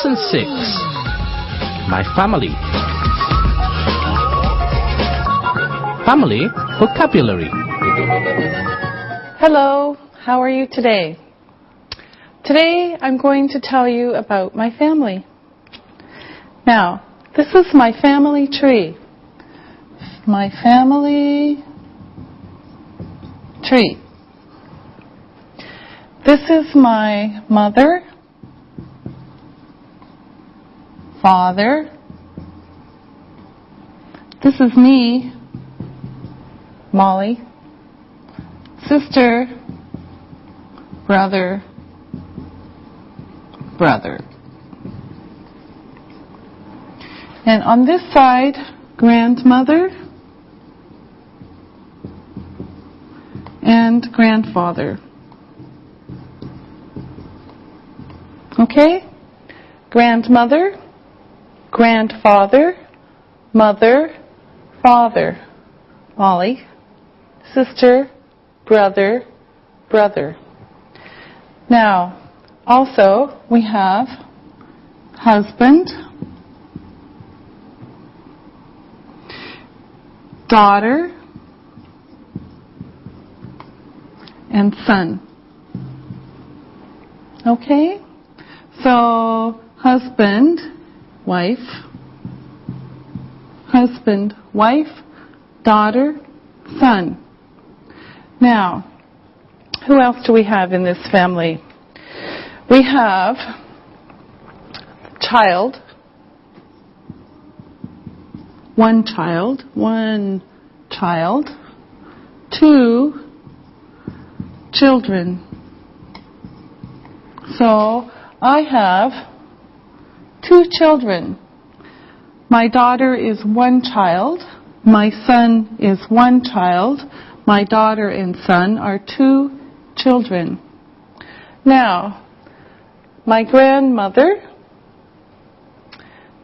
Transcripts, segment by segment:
Lesson 6. My family. Family vocabulary. Hello, how are you today? Today I'm going to tell you about my family. Now, this is my family tree. My family tree. This is my mother, father. This is me, Molly, sister, brother. And on this side, grandmother and grandfather. Okay? Grandmother, grandfather, mother, father. Molly, sister, brother. Now, also, we have husband, daughter, and son. Okay? So, husband, wife, daughter, son. Now, who else do we have in this family? We have child, one child, two children. So I have two children. My daughter is one child. My son is one child. My daughter and son are two children. Now, my grandmother,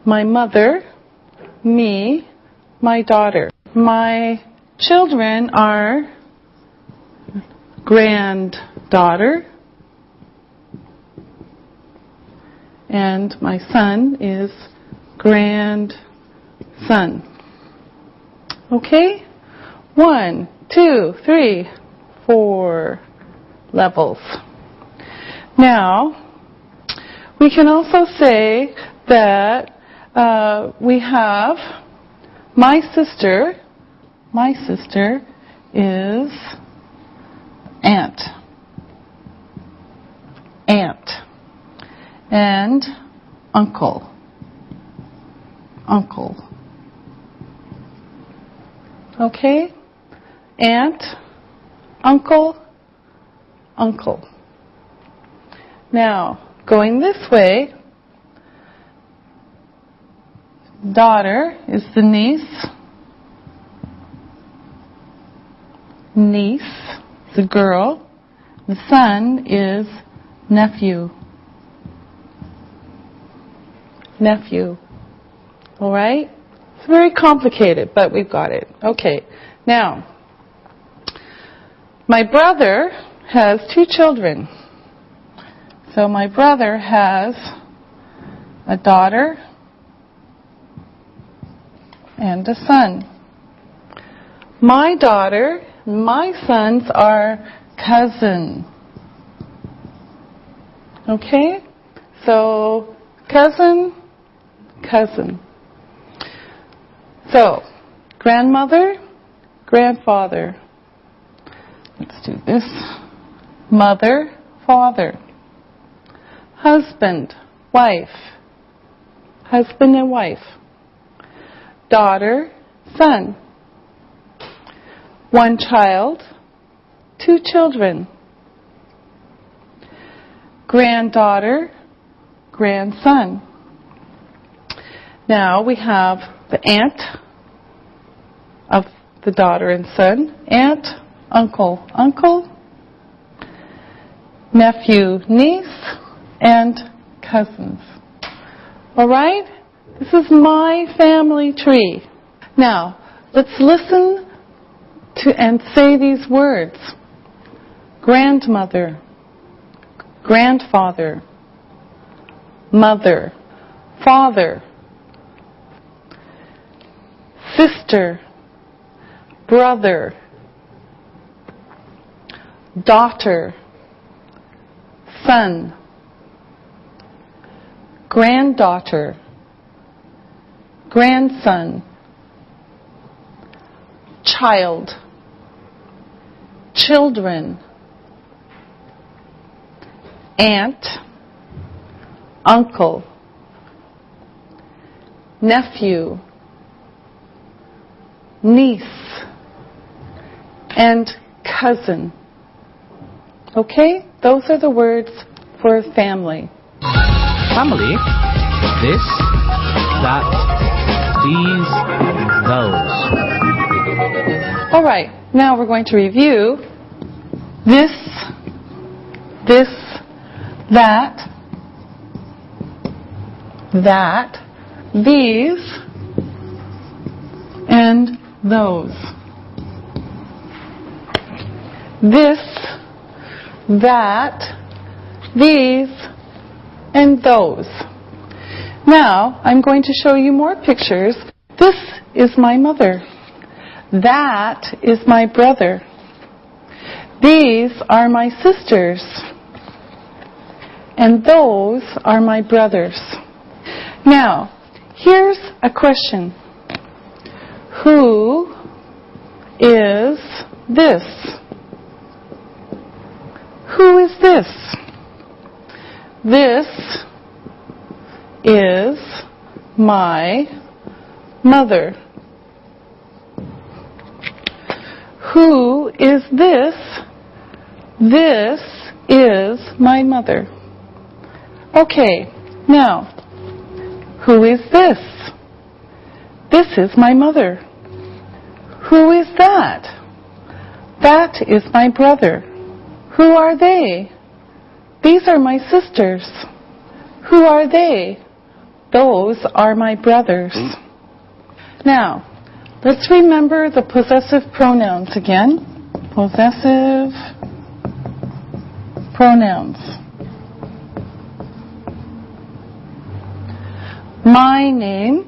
my mother, me, my daughter. My children are granddaughter, and my son is grandson. Okay? 1, 2, 3, 4 levels. Now, we can also say that we have my sister. My sister is aunt. And uncle. Okay? Aunt, uncle. Now, going this way, daughter is the niece, the girl. The son is nephew. All right? It's very complicated, but we've got it. Okay. Now, my brother has two children. So my brother has a daughter and a son. My daughter, my sons are cousin. Okay? So, cousin. So, grandmother, grandfather. Let's do this. Mother, father. Husband and wife. Daughter, son. One child, two children. Granddaughter, grandson. Now we have the aunt of the daughter and son. Aunt, uncle, nephew, niece, and cousins. All right? This is my family tree. Now, let's listen to and say these words. Grandmother, grandfather, mother. father, sister, brother, daughter, son, granddaughter, grandson, child, children, aunt, uncle, nephew, niece, and cousin. Okay? Those are the words for family. Family. This, that, these, those. All right. Now we're going to review this, that, these, and those. This, that, these, and those. Now, I'm going to show you more pictures. This is my mother. That is my brother. These are my sisters. And those are my brothers. Now, here's a question. Who is this? Who is this? This is my mother. Who is this? This is my mother. Okay, now, who is this? This is my mother. Who is that? That is my brother. Who are they? These are my sisters. Who are they? Those are my brothers. Now, let's remember the possessive pronouns again. Possessive pronouns. My name,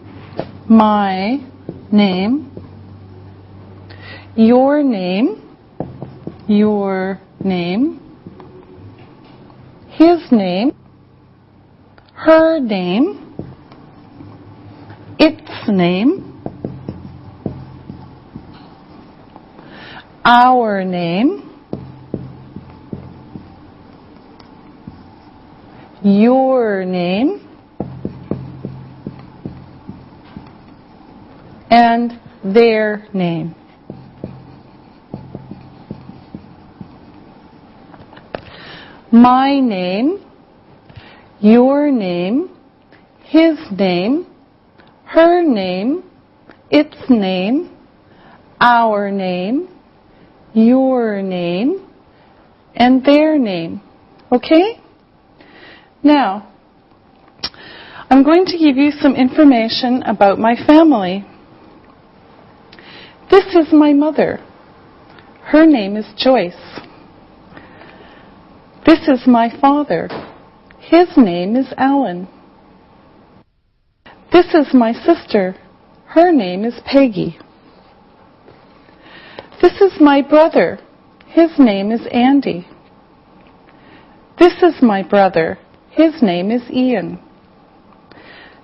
your name, his name, her name, its name, our name, your name, and their name. My name, your name, his name, her name, its name, our name, your name, and their name. Okay? Now, I'm going to give you some information about my family. This is my mother. Her name is Joyce. This is my father. His name is Alan. This is my sister. Her name is Peggy. This is my brother. His name is Andy. This is my brother. His name is Ian.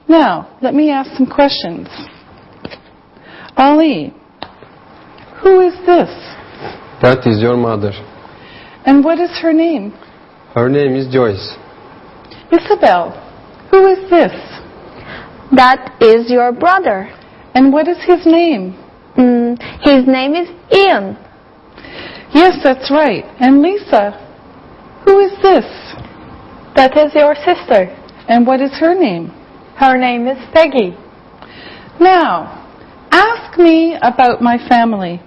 Now, let me ask some questions. Ali, who is this? That is your mother. And what is her name? Her name is Joyce. Isabel, who is this? That is your brother. And what is his name? His name is Ian. Yes, that's right. And Lisa, who is this? That is your sister. And what is her name? Her name is Peggy. Now, ask me about my family.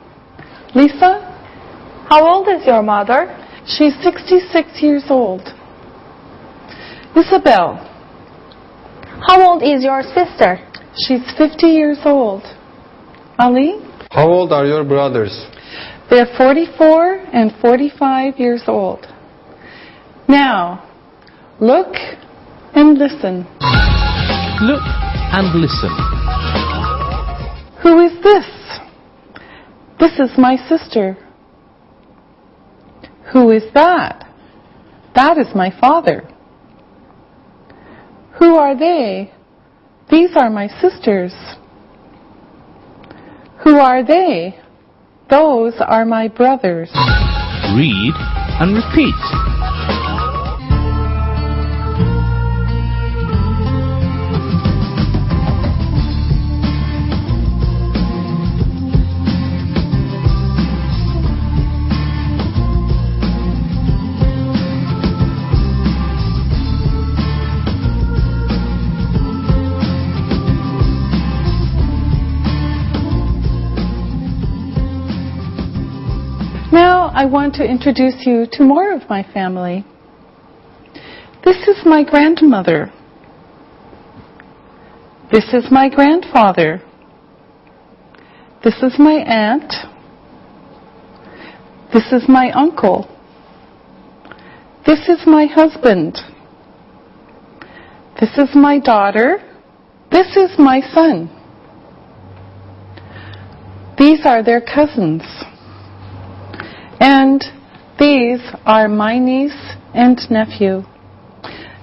Lisa? How old is your mother? She's 66 years old. Isabel? How old is your sister? She's 50 years old. Ali? How old are your brothers? They're 44 and 45 years old. Now, look and listen. look and listen. Who is this? This is my sister. Who is that? That is my father. Who are they? These are my sisters. Who are they? Those are my brothers. Read and repeat. Now I want to introduce you to more of my family. This is my grandmother. This is my grandfather. This is my aunt. This is my uncle. This is my husband. This is my daughter. This is my son. These are their cousins. And these are my niece and nephew.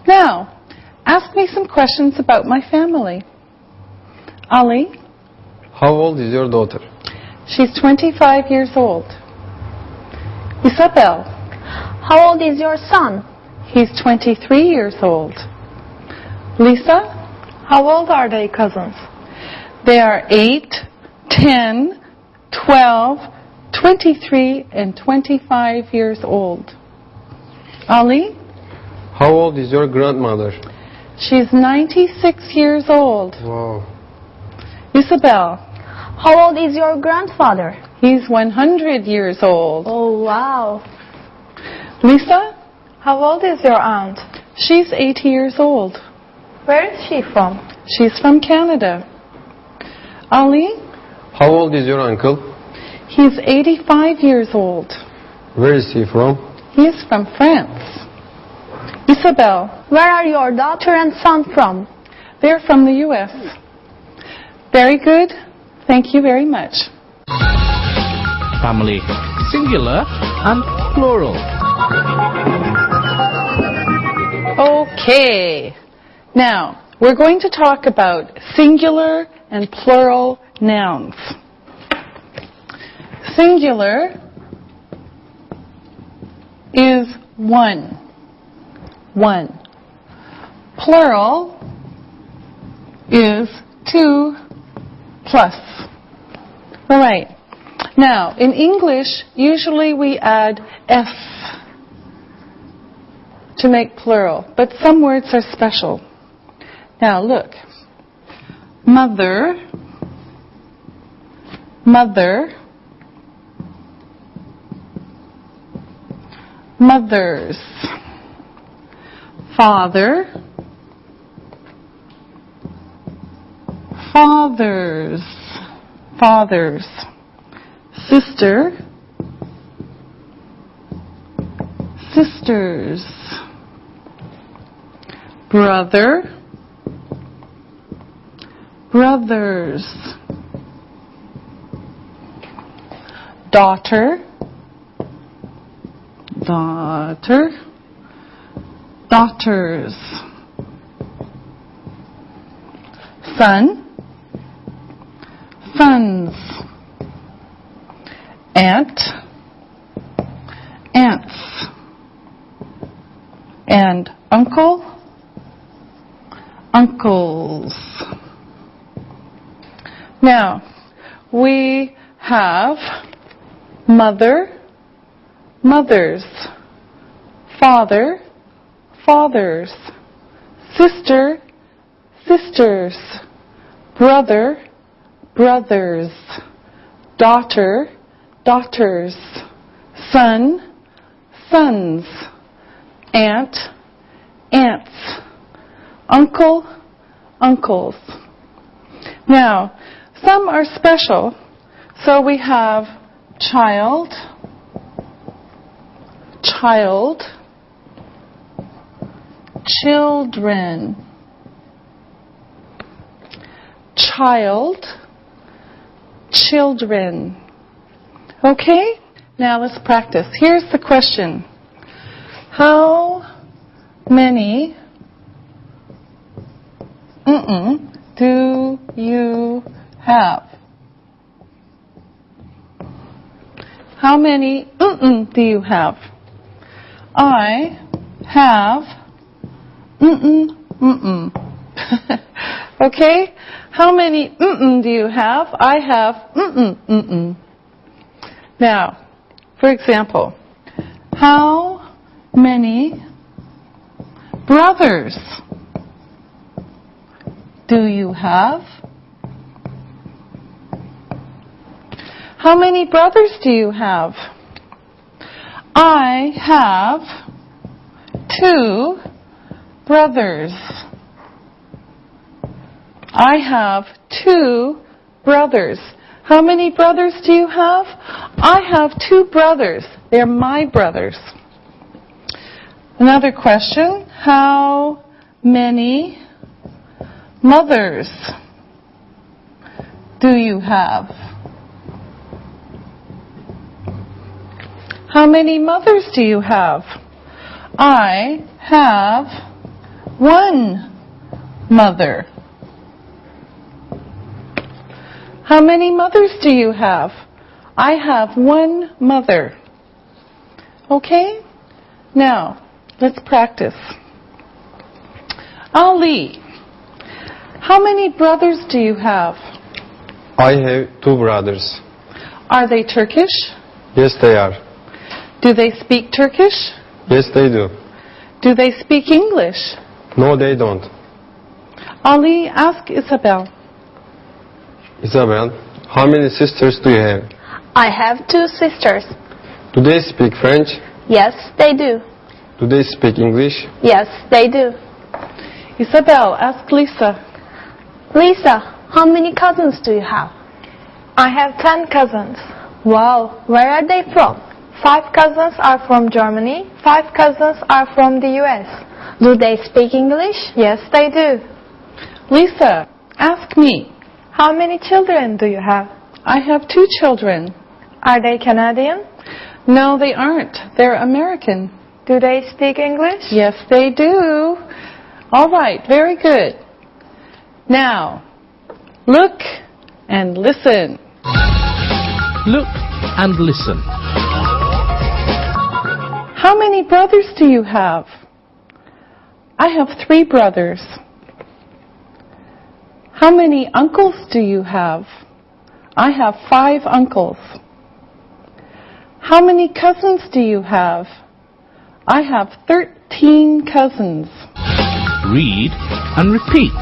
Now, ask me some questions about my family. Ali, How old is your daughter? she's 25 years old. Isabel, How old is your son? he's 23 years old. Lisa, How old are they cousins? they are 8, 10, 12, 23, and 25 years old. Ali, How old is your grandmother? she's 96 years old. Wow. Isabel, How old is your grandfather? he's 100 years old. Oh, wow. Lisa, How old is your aunt? she's 80 years old. Where is she from? She's from Canada. Ali, How old is your uncle? he's 85 years old. Where is he from? He is from France. Isabel, Where are your daughter and son from? they're from the U.S. Very good. Thank you very much. Family, singular and plural. Okay. Now, we're going to talk about singular and plural nouns. Singular is one. One. Plural is 2 plus. All right. Now, in English, usually we add F to make plural, but some words are special. Now, look. Mother, mother, mothers, father, fathers, fathers, sister, sisters, brother, brothers, daughter, daughter, daughters, son, sons, aunt, aunts, and uncle, uncles. Now, we have mother, mothers, father, fathers, sister, sisters, brother, brothers, daughter, daughters, son, sons, aunt, aunts, uncle, uncles. Now, some are special. So we have child, child, children, child, children. Okay? Now let's practice. Here's the question. How many do you have? How many do you have? I have Okay? How many do you have? I have Now, for example, how many brothers do you have? How many brothers do you have? I have 2 brothers. I have 2 brothers. How many brothers do you have? I have 2 brothers. They're my brothers. Another question. How many mothers do you have? How many mothers do you have? I have 1 mother. How many mothers do you have? I have 1 mother. Okay? Now, let's practice. Ali, how many brothers do you have? I have 2 brothers. Are they Turkish? Yes, they are. Do they speak Turkish? Yes, they do. Do they speak English? No, they don't. Ali, ask Isabel. Isabel, how many sisters do you have? I have 2 sisters. Do they speak French? Yes, they do. Do they speak English? Yes, they do. Isabel, ask Lisa. Lisa, how many cousins do you have? I have 10 cousins. Wow, where are they from? 5 cousins are from Germany. 5 cousins are from the US. Do they speak English? Yes, they do. Lisa, ask me. How many children do you have? I have 2 children. Are they Canadian? No, they aren't. They're American. Do they speak English? Yes, they do. All right, very good. Now, look and listen. Look and listen. How many brothers do you have? I have 3 brothers. How many uncles do you have? I have 5 uncles. How many cousins do you have? I have 13 cousins. Read and repeat.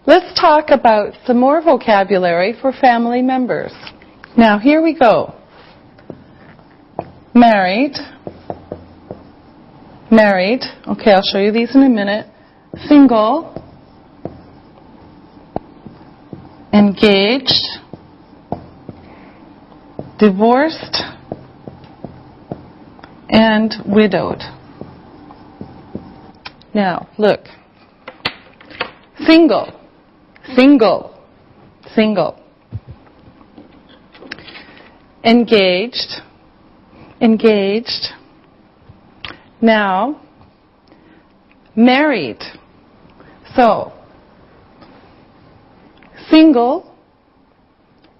Let's talk about some more vocabulary for family members. Now, here we go. Married. Married. Okay, I'll show you these in a minute. Single. Engaged. Divorced. And widowed. Now, look. Single. Single. Single. Engaged. Engaged. Now, married. So, single,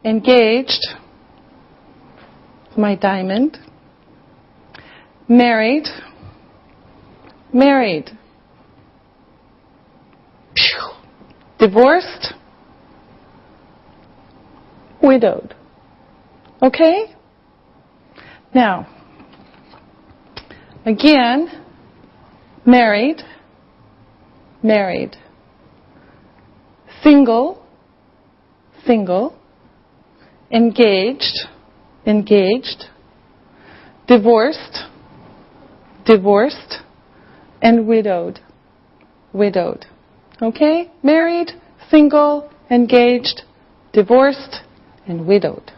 engaged, my diamond, married, married. Divorced, widowed. Okay? Now, again, married, married. Single, single. engaged, engaged, divorced, divorced, and widowed, widowed. Okay? Married, single, engaged, divorced, and widowed.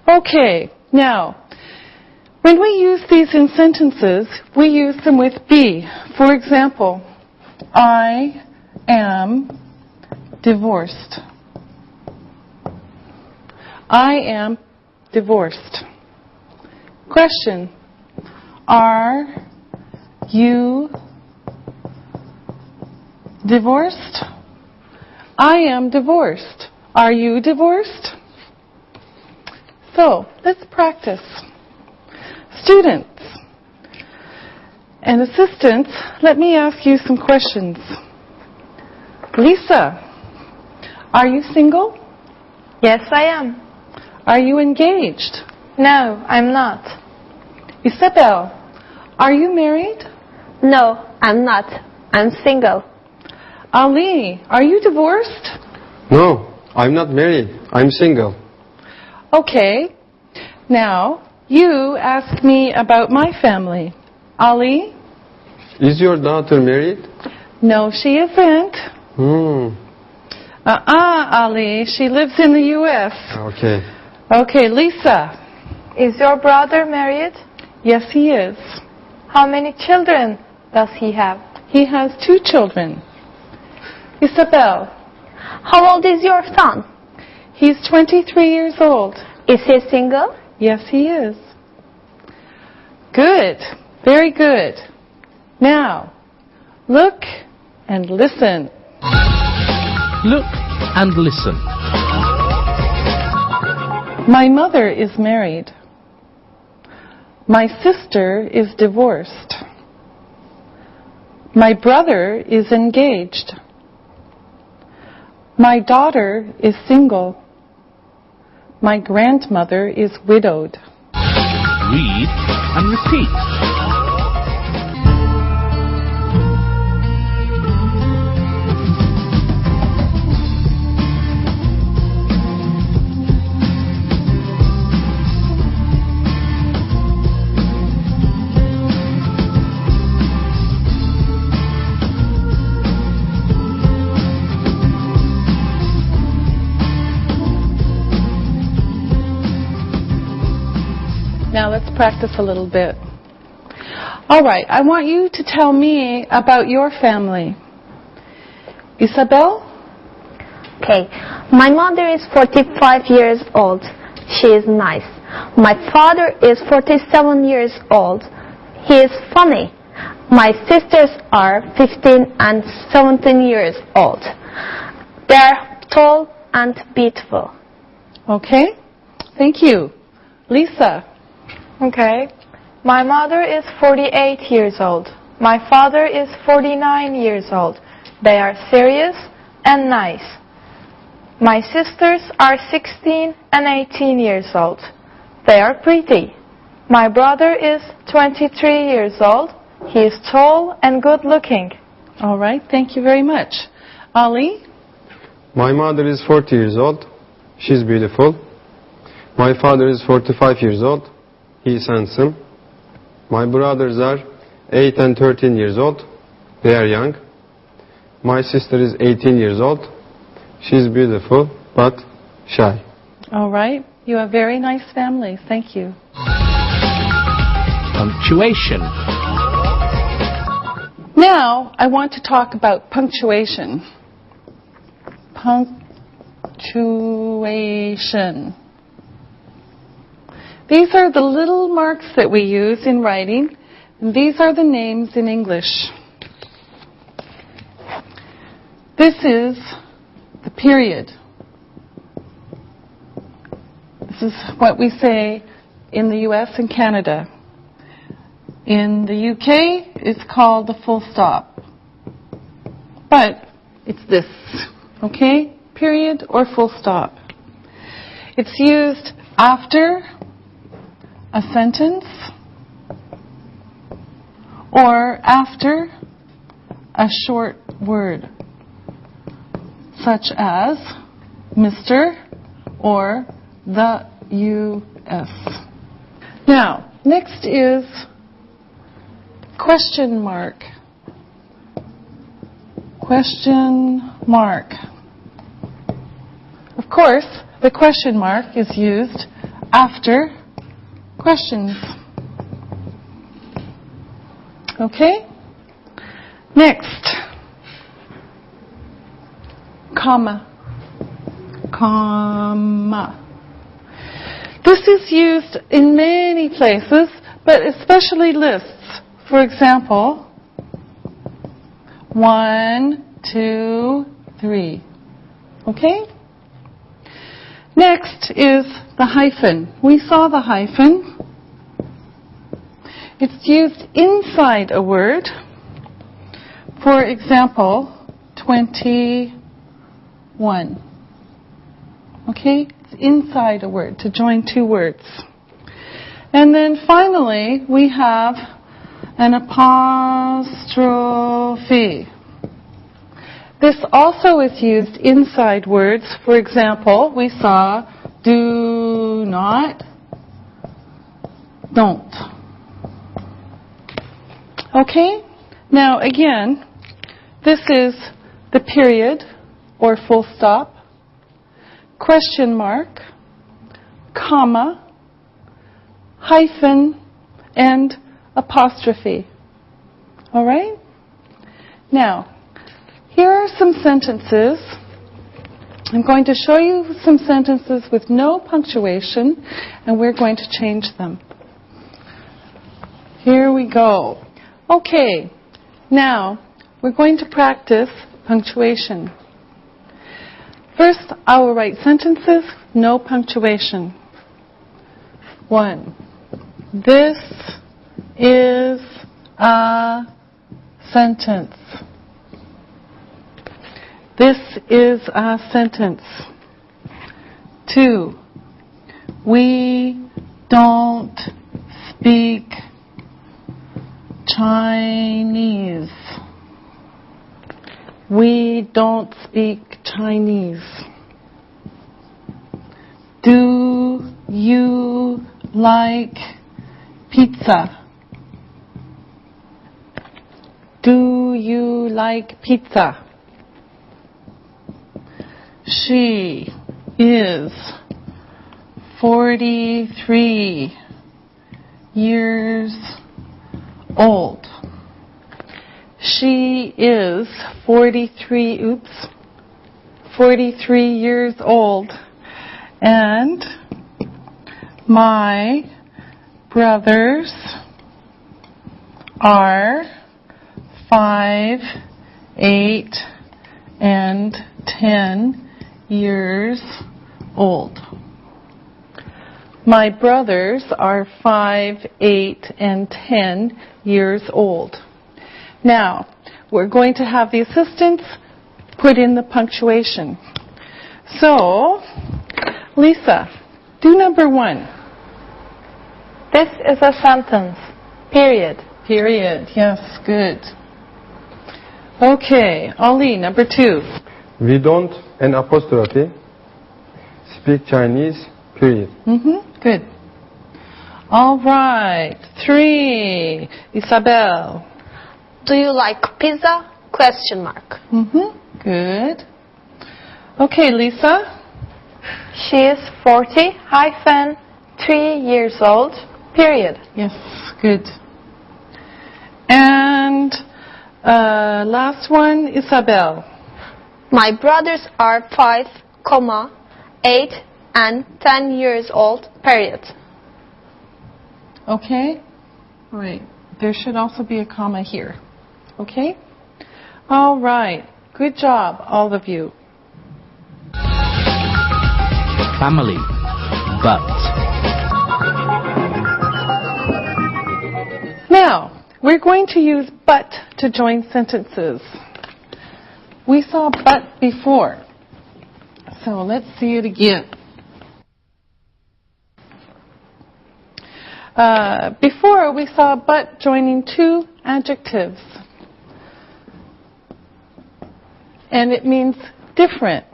Okay, now, when we use these in sentences, we use them with be. For example, I am divorced. I am divorced. Question: are you divorced? I am divorced. Are you divorced? So, let's practice. Students and assistants, let me ask you some questions. Lisa, are you single? Yes, I am. Are you engaged? No, I'm not. Isabel, are you married? No, I'm not. I'm single. Ali, are you divorced? No, I'm not married. I'm single. Okay. Now, you ask me about my family. Ali? Is your daughter married? No, she isn't. Ali, she lives in the U.S. Okay. Okay, Lisa. Is your brother married? Yes, he is. How many children does he have? He has 2 children. Isabel. How old is your son? He's 23 years old. Is he single? Yes, he is. Good. Very good. Now, look and listen. Look and listen. My mother is married. My sister is divorced. My brother is engaged. My daughter is single. My grandmother is widowed. Read and repeat. Now let's practice a little bit. All right, I want you to tell me about your family. Isabel? Okay. My mother is 45 years old. She is nice. My father is 47 years old. He is funny. My sisters are 15 and 17 years old. They are tall and beautiful. Okay, thank you. Lisa? Okay. My mother is 48 years old. My father is 49 years old. They are serious and nice. My sisters are 16 and 18 years old. They are pretty. My brother is 23 years old. He is tall and good looking. All right, thank you very much. Ali? My mother is 40 years old. She's beautiful. My father is 45 years old. He is handsome. My brothers are 8 and 13 years old. They are young. My sister is 18 years old. She's beautiful, but shy. All right, you have very nice families. Thank you. Punctuation. Now, I want to talk about punctuation. Punctuation. These are the little marks that we use in writing, and these are the names in English. This is the period. This is what we say in the US and Canada. In the UK, it's called the full stop. But it's this, okay? Period or full stop. It's used after a sentence or after a short word, such as Mr. or The U.S. Now, next is question mark. Question mark. Of course, the question mark is used after questions. Okay? Next. Comma. Comma. This is used in many places, but especially lists. For example, 1, 2, 3. Okay? Next is the hyphen. We saw the hyphen. It's used inside a word. For example, 21. Okay? It's inside a word to join two words. And then finally, we have an apostrophe. This also is used inside words. For example, we saw do not, don't. Okay? Now again, this is the period or full stop, question mark, comma, hyphen, and apostrophe. All right? Now, here are some sentences. I'm going to show you some sentences with no punctuation, and we're going to change them. Here we go. Okay, now we're going to practice punctuation. First, I will write sentences, no punctuation. 1. This is a sentence. This is a sentence. 2. We don't speak Chinese. We don't speak Chinese. Do you like pizza? Do you like pizza? She is 43 years old. She is 43 years old. And my brothers are 5, 8, and 10 years old. My brothers are 5, 8, and 10 years old. Now, we're going to have the assistants put in the punctuation. So, Lisa, do number 1. This is a sentence. Period. Period. Yes, good. Okay, Ali, number 2. We don't, an apostrophe, speak Chinese, period. Good. All right. 3. Isabel. Do you like pizza? Question mark. Good. Okay, Lisa. She is 40-3 years old. Period. Yes, good. And last one, Isabel. My brothers are 5, 8, and 10 years old. Period. Okay. All right. There should also be a comma here. Okay? All right. Good job, all of you. Family. But. Now, we're going to use but to join sentences. We saw but before. So let's see it again. Before, we saw but joining two adjectives. And it means different.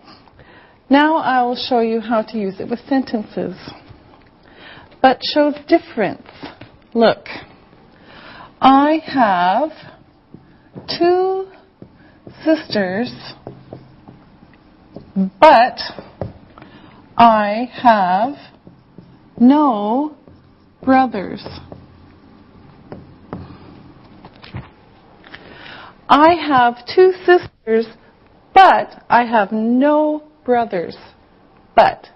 Now I will show you how to use it with sentences. But shows difference. Look. I have 2 sisters, but I have no brothers. I have 2 sisters, but I have no brothers. But.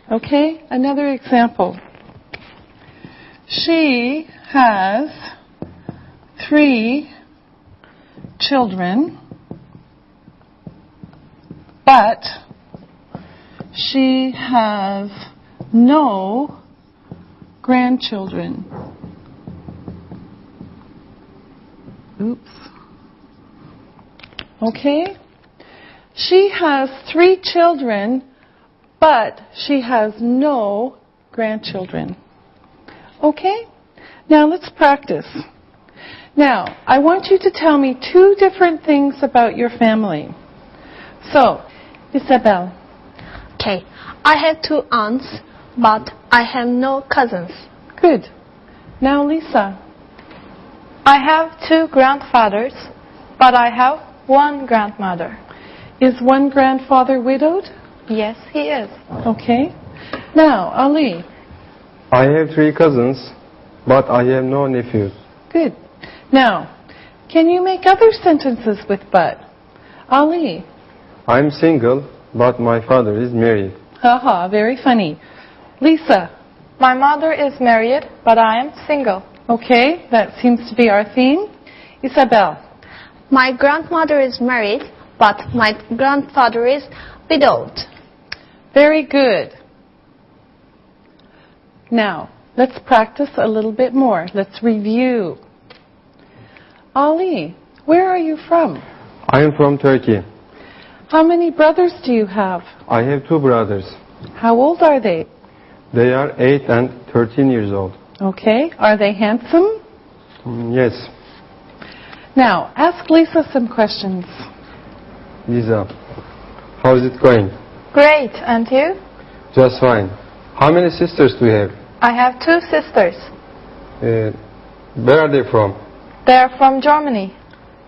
Okay? Another example. She has 3 children, but she has no grandchildren. Oops. Okay? She has 3 children, but she has no grandchildren. Okay? Now let's practice. Now, I want you to tell me 2 different things about your family. So, Isabel. Okay. I have 2 aunts, but I have no cousins. Good. Now, Lisa. I have 2 grandfathers, but I have 1 grandmother. Is one grandfather widowed? Yes, he is. Okay. Now, Ali. I have 3 cousins, but I have no nephews. Good. Now, can you make other sentences with but? Ali. I'm single, but my father is married. Haha, very funny. Lisa. My mother is married, but I am single. Okay, that seems to be our theme. Isabel. My grandmother is married, but my grandfather is widowed. Very good. Now, let's practice a little bit more. Let's review. Ali, where are you from? I am from Turkey. How many brothers do you have? I have 2 brothers. How old are they? They are 8 and 13 years old. Okay, are they handsome? Yes. Now, ask Lisa some questions. Lisa, how's it going? Great, and you? Just fine. How many sisters do you have? I have 2 sisters. Where are they from? They are from Germany.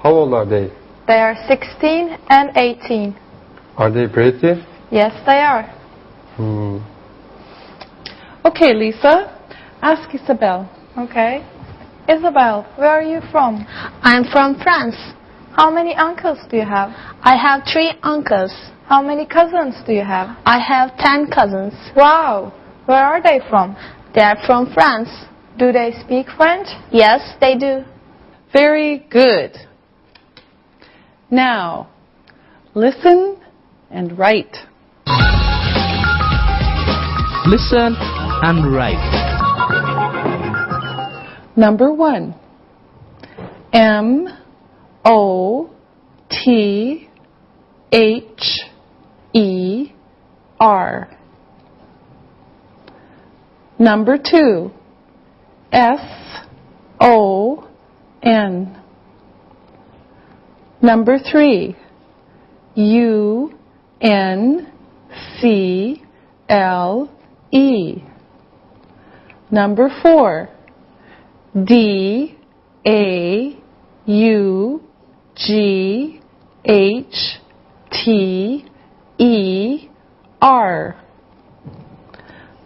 How old are they? They are 16 and 18. Are they pretty? Yes, they are. Okay, Lisa, ask Isabel. Okay. Isabel, where are you from? I'm from France. How many uncles do you have? I have 3 uncles. How many cousins do you have? I have 10 cousins. Wow! Where are they from? They are from France. Do they speak French? Yes, they do. Very good. Now, listen and write. Listen and write. Number 1. M-O-T-H-E-R. Number 2. S-O-N. Number 3. U-N-C-L-E. Number 4. D-A-U-G-H-T-E-R.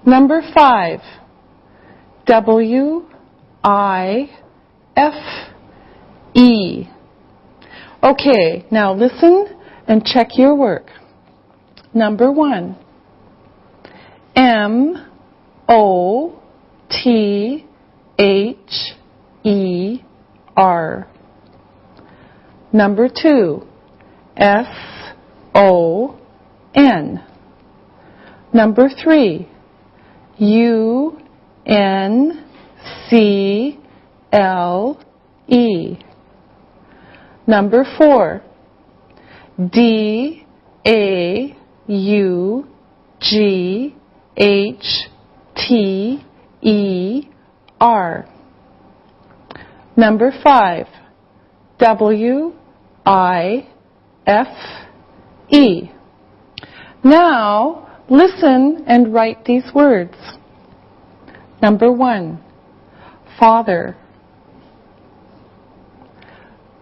Number 5. W-I-F-E. Okay, now listen and check your work. Number 1. M-O-T-H-E-R. Number 2. S-O-N. Number 3. U-N-C-L-E. Number 4. D-A-U-G-H-T-E-R. Number 5. W-I-F-E. Now, listen and write these words. Number 1, father.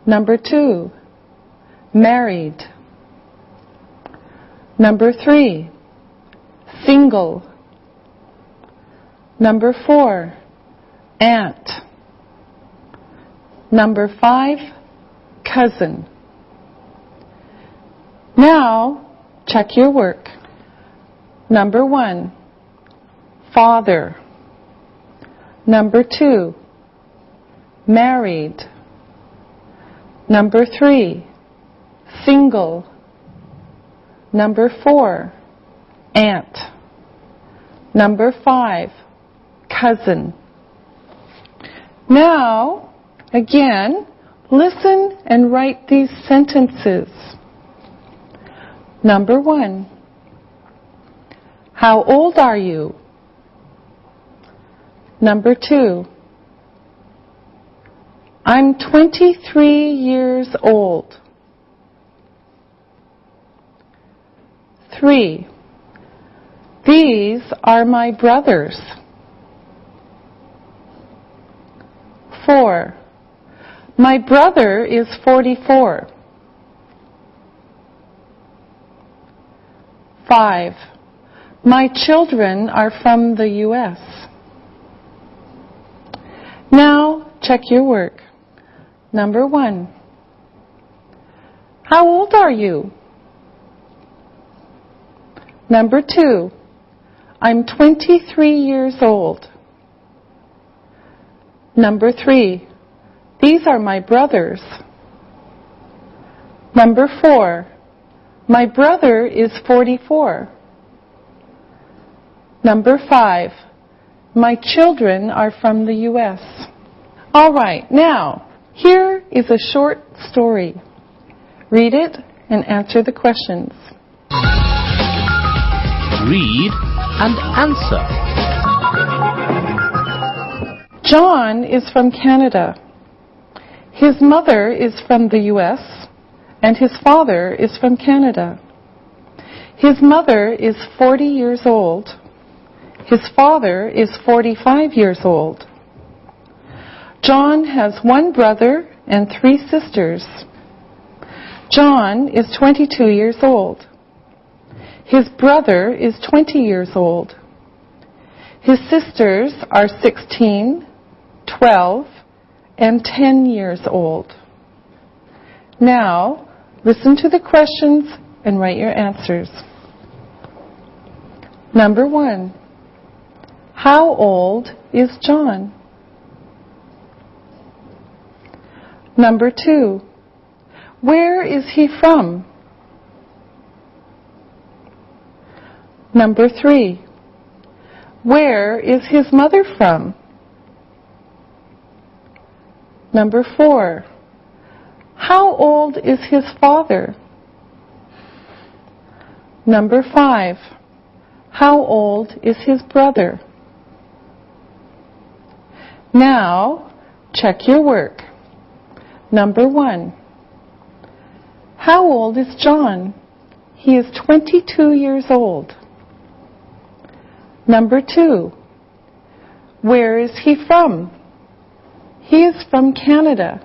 Number 2, married. Number 3, single. Number 4, aunt. Number 5, cousin. Now, check your work. Number 1, father. Number 2, married. Number 3, single. Number 4, aunt. Number 5, cousin. Now, again, listen and write these sentences. Number 1, how old are you? Number 2, I'm 23 years old. 3, these are my brothers. 4, my brother is 44. 5, my children are from the U.S. Now, check your work. Number 1, how old are you? Number 2, I'm 23 years old. Number 3, these are my brothers. Number 4, my brother is 44. Number 5, my children are from the U.S. All right, now, here is a short story. Read it and answer the questions. Read and answer. John is from Canada. His mother is from the U.S. and his father is from Canada. His mother is 40 years old. His father is 45 years old. John has 1 brother and 3 sisters. John is 22 years old. His brother is 20 years old. His sisters are 16, 12, and 10 years old. Now, listen to the questions and write your answers. Number 1, how old is John? Number 2, where is he from? Number 3, where is his mother from? Number 4, how old is his father? Number 5, how old is his brother? Now, check your work. Number 1, how old is John? He is 22 years old. Number 2, where is he from? He is from Canada.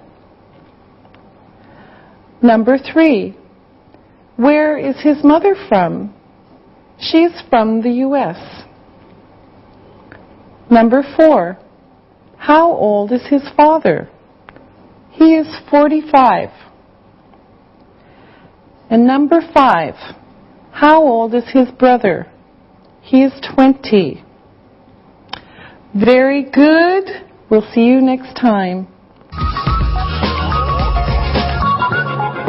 Number 3, where is his mother from? She's from the U.S. Number 4, how old is his father? He is 45. And number 5, how old is his brother? He is 20. Very good. We'll see you next time.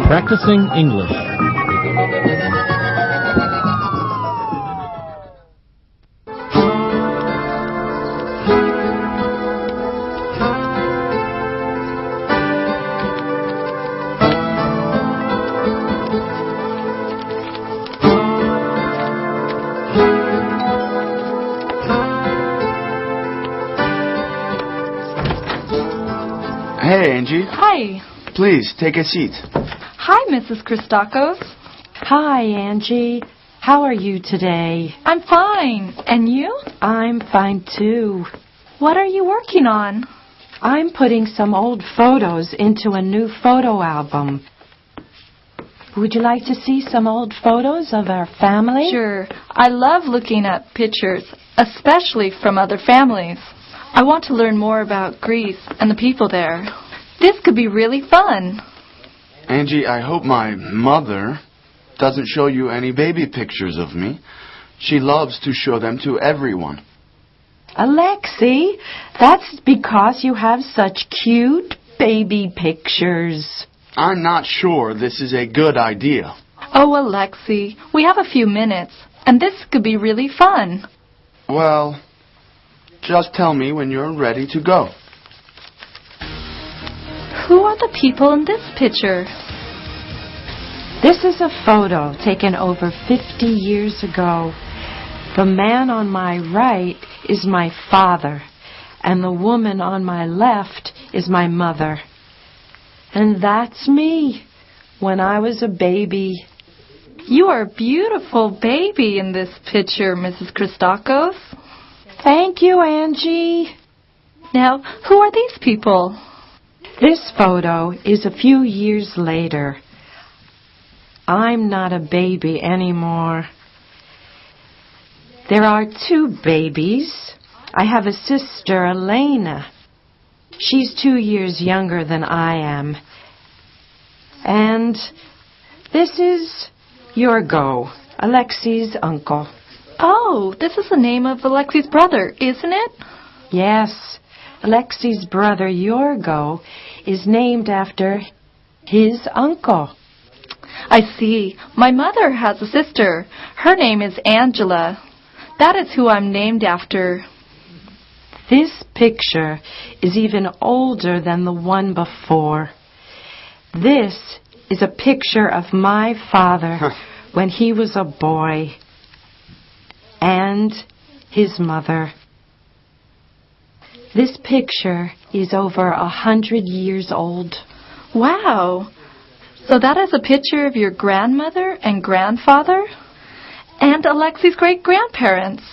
Practicing English. Hey, Angie. Hi. Please, take a seat. Hi, Mrs. Christakos. Hi, Angie. How are you today? I'm fine. And you? I'm fine too. What are you working on? I'm putting some old photos into a new photo album. Would you like to see some old photos of our family? Sure. I love looking at pictures, especially from other families. I want to learn more about Greece and the people there. This could be really fun. Angie, I hope my mother doesn't show you any baby pictures of me. She loves to show them to everyone. Alexi, that's because you have such cute baby pictures. I'm not sure this is a good idea. Oh, Alexi, we have a few minutes, and this could be really fun. Well, just tell me when you're ready to go. Who are the people in this picture? This is a photo taken over 50 years ago. The man on my right is my father, and the woman on my left is my mother. And that's me when I was a baby. You are a beautiful baby in this picture, Mrs. Christakos. Thank you, Angie. Now, who are these people? This photo is a few years later. I'm not a baby anymore. There are two babies. I have a sister, Elena. She's 2 years younger than I am. And this is Yorgo, Alexi's uncle. Oh, this is the name of Alexi's brother, isn't it? Yes, Alexi's brother Yorgo is named after his uncle. I see. My mother has a sister. Her name is Angela. That is who I'm named after. This picture is even older than the one before. This is a picture of my father when he was a boy, and his mother. This picture is over 100 years old. Wow! So that is a picture of your grandmother and grandfather? And Alexi's great-grandparents.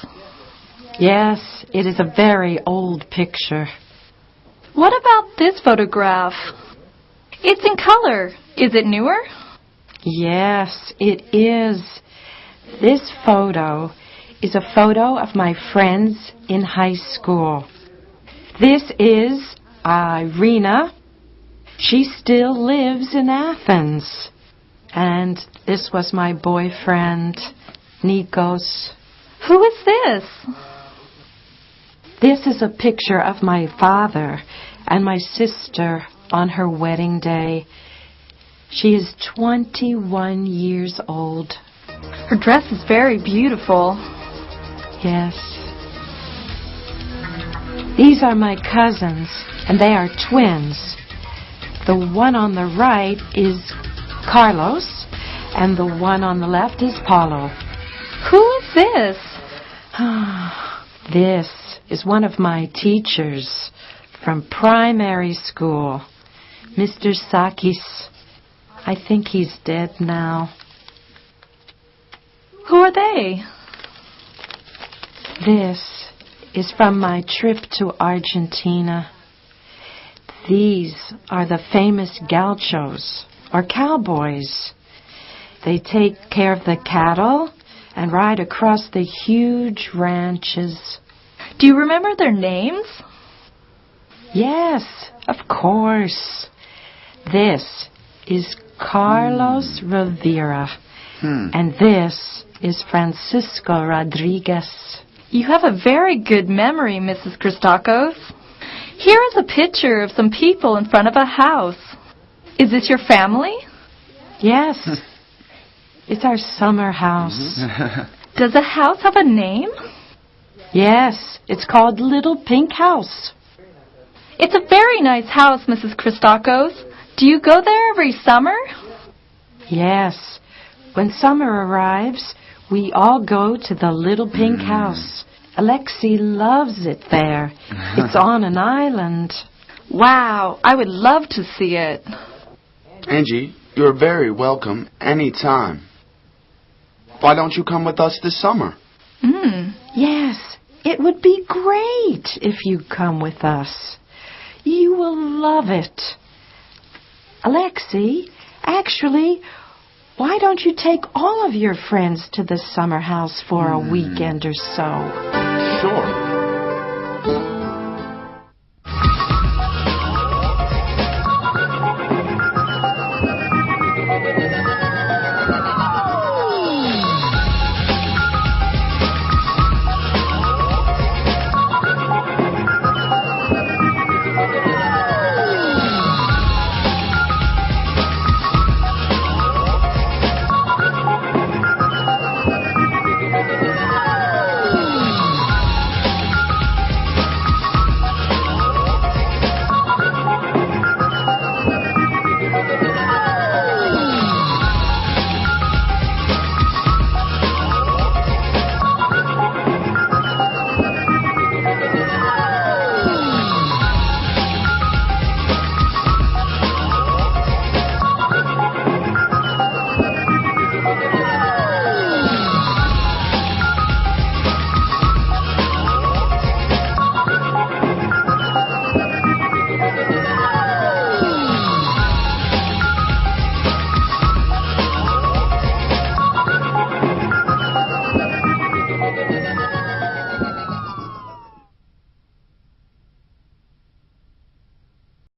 Yes, it is a very old picture. What about this photograph? It's in color. Is it newer? Yes, it is. This photo is a photo of my friends in high school. This is Irina. She still lives in Athens. And this was my boyfriend, Nikos. Who is this? This is a picture of my father and my sister on her wedding day. She is 21 years old. Her dress is very beautiful. Yes. These are my cousins, and they are twins. The one on the right is Carlos, and the one on the left is Paulo. Who is this? This is one of my teachers from primary school, Mr. Sakis. I think he's dead now. Who are they? This is from my trip to Argentina. These are the famous gauchos, or cowboys. They take care of the cattle and ride across the huge ranches. Do you remember their names? Yes, of course. This is Carlos Rivera, and this is Francisco Rodriguez. You have a very good memory, Mrs. Christakos. Here is a picture of some people in front of a house. Is this your family? Yes. It's our summer house. Does the house have a name? Yes, it's called Little Pink House. It's a very nice house, Mrs. Christakos. Do you go there every summer? Yes. When summer arrives, we all go to the Little Pink House. Alexi loves it there. It's on an island. Wow, I would love to see it. Angie, you're very welcome any time. Why don't you come with us this summer? Yes, it would be great if you'd come with us. You will love it. Alexei, actually, why don't you take all of your friends to the summer house for a weekend or so? Sure.